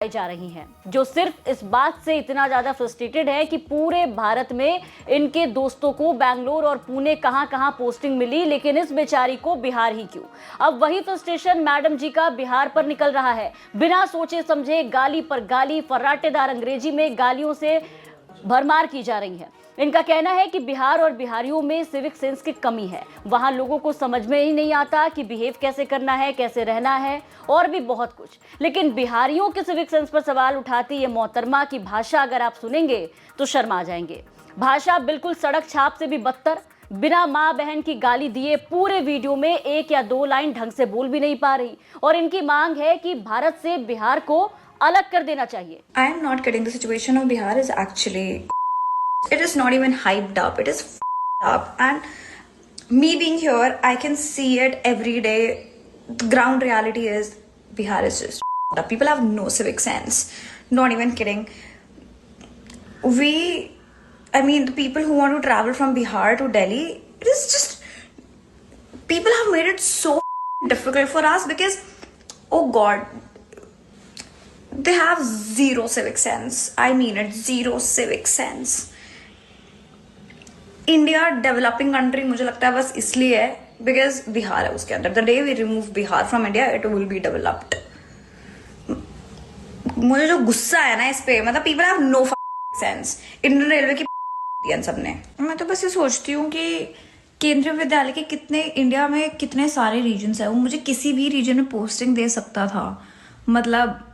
जा रही हैं, जो सिर्फ इस बात से इतना ज्यादा फ्रस्ट्रेटेड है कि पूरे भारत में इनके दोस्तों को बेंगलोर और पुणे कहां पोस्टिंग मिली, लेकिन इस बेचारी को बिहार ही क्यों। अब वही फ्रस्ट्रेशन मैडम जी का बिहार पर निकल रहा है। बिना सोचे समझे गाली पर गाली, फर्राटेदार अंग्रेजी में गालियों से भरमार की जा रही है। इनका कहना है कि बिहार और बिहारियों में सिविक सेंस की कमी है। वहां लोगों को समझ में ही नहीं आता कि बिहेव कैसे करना है, कैसे रहना है और भी बहुत कुछ। लेकिन बिहारियों के सिविक सेंस पर सवाल उठाती ये मोहतरमा की भाषा अगर आप सुनेंगे तो शर्मा जाएंगे। भाषा बिल्कुल सड़क छाप से भी बदतर। बिना माँ बहन की गाली दिए पूरे वीडियो में 1 या 2 लाइन ढंग से बोल भी नहीं पा रही और इनकी मांग है कि भारत से बिहार को अलग कर देना चाहिए। I am not kidding. The situation of Bihar is actually, it is not even hyped up. It is up. And me being here, I can see it every day. The ground reality is Bihar is just up. People have no civic sense. Not even kidding. The people who want to travel from Bihar to Delhi, it is just, people have made it so difficult for us because, oh God, they have zero civic sense. I mean it, zero civic sense. India developing country मुझे लगता है बस इसलिए है because Bihar है उसके अंदर। The day we remove Bihar from India it will be developed. मुझे जो गुस्सा है ना इस पे, मतलब people have no sense. Indian railway की सबने, मैं तो बस ये सोचती हूँ कि केंद्रीय विद्यालय के कितने इंडिया में कितने सारे रीजन्स है, वो मुझे किसी भी रीजन में पोस्टिंग दे सकता था। मतलब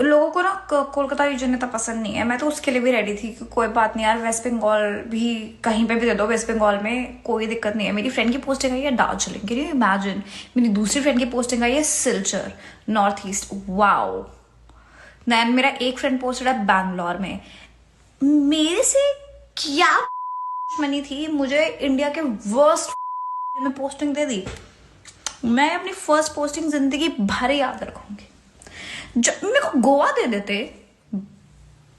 लोगों को ना कोलकाता रीजन इतना पसंद नहीं है। मैं तो उसके लिए भी रेडी थी कि कोई बात नहीं यार, वेस्ट बंगाल भी कहीं पे भी दे दो, वेस्ट बंगाल में कोई दिक्कत नहीं है। मेरी फ्रेंड की पोस्टिंग आई है दार्जिलिंग, कैन यू इमेजिन। मेरी दूसरी फ्रेंड की पोस्टिंग आई है Silchar, north east, wow. Then मेरा एक फ्रेंड पोस्टेड है बैंगलोर में। मेरे से क्या मनी थी, मुझे इंडिया के वर्स्ट में पोस्टिंग दे दी। मैं अपनी फर्स्ट पोस्टिंग जिंदगी भर याद रखूंगी। मेरे को गोवा दे देते,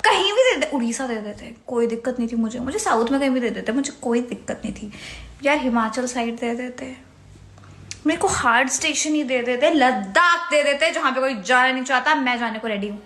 कहीं भी दे देते, उड़ीसा दे देते, कोई दिक्कत नहीं थी मुझे साउथ में कहीं भी दे देते, मुझे कोई दिक्कत नहीं थी यार। हिमाचल साइड दे देते, मेरे को हार्ड स्टेशन ही दे देते, लद्दाख दे देते, जहां पे कोई जाना नहीं चाहता, मैं जाने को रेडी हूँ।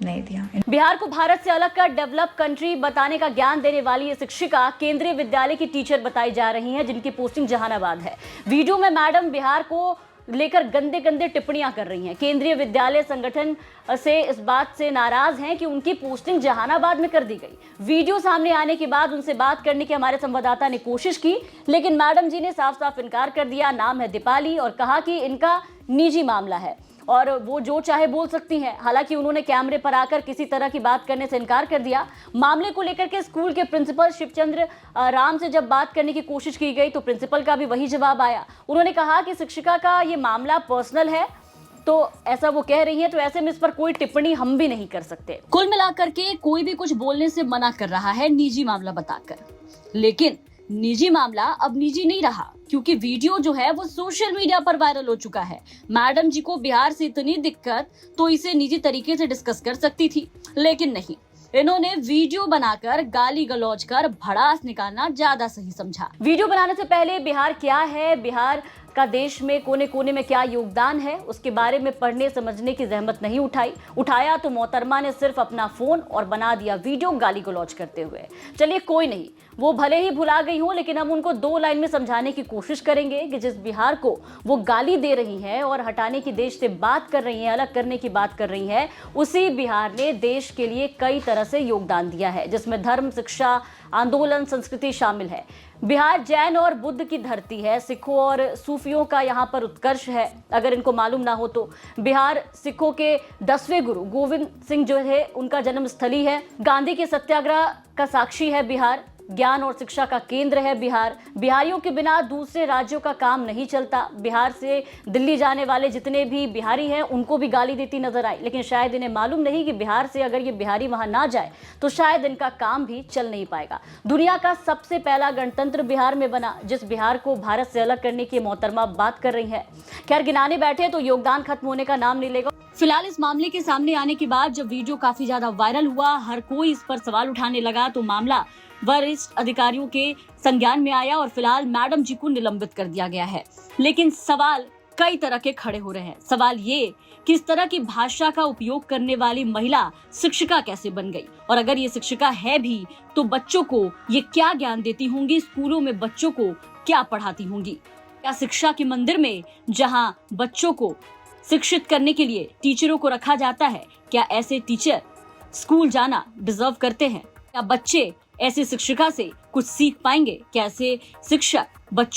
नहीं दिया। बिहार को भारत से अलग कर डेवलप कंट्री बताने का ज्ञान देने वाली ये शिक्षिका केंद्रीय विद्यालय की टीचर बताई जा रही हैं, जिनकी पोस्टिंग जहानाबाद है। वीडियो में मैडम बिहार को लेकर गंदे टिप्पणियां कर रही हैं। केंद्रीय विद्यालय संगठन से इस बात से नाराज हैं कि उनकी पोस्टिंग जहानाबाद में कर दी गई। वीडियो सामने आने के बाद उनसे बात करने की हमारे संवाददाता ने कोशिश की, लेकिन मैडम जी ने साफ इनकार कर दिया। नाम है दीपाली और कहा कि इनका निजी मामला है और वो जो चाहे बोल सकती हैं। हालांकि उन्होंने कैमरे पर आकर किसी तरह की बात करने से इनकार कर दिया। मामले को लेकर के स्कूल के प्रिंसिपल शिवचंद्र राम से जब बात करने की कोशिश की गई तो प्रिंसिपल का भी वही जवाब आया। उन्होंने कहा कि शिक्षिका का ये मामला पर्सनल है, तो ऐसा वो कह रही है, तो ऐसे में इस पर कोई टिप्पणी हम भी नहीं कर सकते। कुल मिलाकर के कोई भी कुछ बोलने से मना कर रहा है निजी मामला बताकर, लेकिन निजी मामला अब निजी नहीं रहा क्योंकि वीडियो जो है वो सोशल मीडिया पर वायरल हो चुका है। मैडम जी को बिहार से इतनी दिक्कत तो इसे निजी तरीके से डिस्कस कर सकती थी, लेकिन नहीं, इन्होंने वीडियो बनाकर गाली गलौज कर भड़ास निकालना ज्यादा सही समझा। वीडियो बनाने से पहले बिहार क्या है, बिहार का देश में कोने कोने में क्या योगदान है, उसके बारे में पढ़ने समझने की जहमत नहीं उठाया तो मोहतरमा ने सिर्फ अपना फोन और बना दिया वीडियो गाली गलौज करते हुए। चलिए कोई नहीं, वो भले ही भुला गई हो, लेकिन हम उनको 2 लाइन में समझाने की कोशिश करेंगे कि जिस बिहार को वो गाली दे रही हैं और हटाने की देश से बात कर रही हैं, अलग करने की बात कर रही हैं, उसी बिहार ने देश के लिए कई तरह से योगदान दिया है, जिसमें धर्म, शिक्षा, आंदोलन, संस्कृति शामिल है। बिहार जैन और बुद्ध की धरती है, सिखों और सूफियों का यहाँ पर उत्कर्ष है। अगर इनको मालूम ना हो तो बिहार सिखों के 10वें गुरु गोविंद सिंह जो है उनका जन्म स्थली है। गांधी के सत्याग्रह का साक्षी है बिहार। ज्ञान और शिक्षा का केंद्र है बिहार। बिहारियों के बिना दूसरे राज्यों का काम नहीं चलता। बिहार से दिल्ली जाने वाले जितने भी बिहारी हैं उनको भी गाली देती नजर आई, लेकिन शायद इन्हें मालूम नहीं कि बिहार से अगर ये बिहारी वहां ना जाए तो शायद इनका काम भी चल नहीं पाएगा। दुनिया का सबसे पहला गणतंत्र बिहार में बना, जिस बिहार को भारत से अलग करने की मोहतरमा बात कर रही है। खैर, गिनाने बैठे तो योगदान खत्म होने का नाम नहीं लेगा। फिलहाल इस मामले के सामने आने के बाद जब वीडियो काफी ज्यादा वायरल हुआ, हर कोई इस पर सवाल उठाने लगा, तो मामला वरिष्ठ अधिकारियों के संज्ञान में आया और फिलहाल मैडम जी को निलंबित कर दिया गया है। लेकिन सवाल कई तरह के खड़े हो रहे हैं। सवाल ये कि इस तरह की भाषा का उपयोग करने वाली महिला शिक्षिका कैसे बन गई, और अगर ये शिक्षिका है भी तो बच्चों को ये क्या ज्ञान देती होंगी, स्कूलों में बच्चों को क्या पढ़ाती होंगी। क्या शिक्षा के मंदिर में जहां बच्चों को शिक्षित करने के लिए टीचरों को रखा जाता है, क्या ऐसे टीचर स्कूल जाना डिजर्व करते हैं? क्या बच्चे ऐसे शिक्षिका से कुछ सीख पाएंगे? क्या ऐसे शिक्षक बच्चों